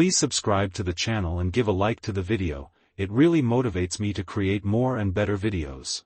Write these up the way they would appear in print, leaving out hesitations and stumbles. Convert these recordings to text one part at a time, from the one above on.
Please subscribe to the channel and give a like to the video, it really motivates me to create more and better videos.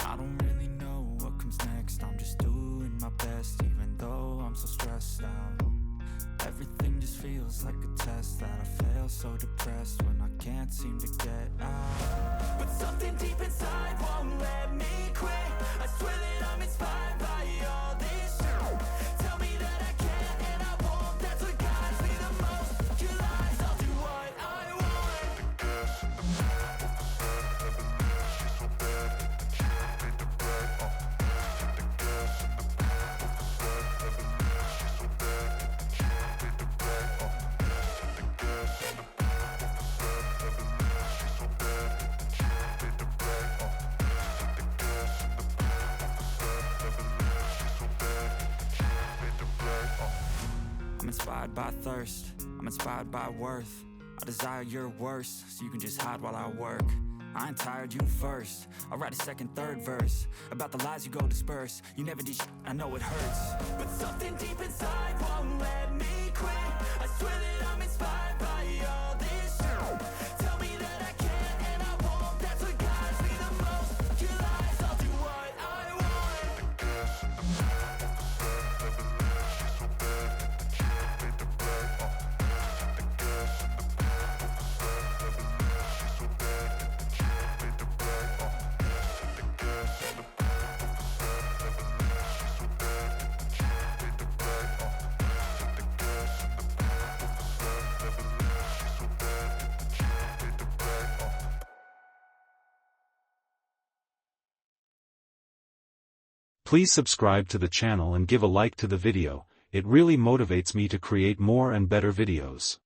I don't really know what comes next. I'm just doing my best, even though I'm so stressed out. Everything just feels like a test that I fail, so depressed when I can't seem to get out. But something deep inside won't let me quit. I swear that I'm inspired by all this shit. Tell me that I can and I won't. That's what guides me the most. Your lies, I'll do what I want. inspired by thirst, I'm inspired by worth. I desire your worst, so you can just hide while I work. I ain't tired, you first. I'll write a second, third verse about the lies you go disperse. You never did I know it hurts, but something deep inside won't let me quit. I swear that I'm inspired by all this shit. Tell me that I can and I won't. That's what guides me the most. Your lies, I'll do what I want. Please subscribe to the channel and give a like to the video, it really motivates me to create more and better videos.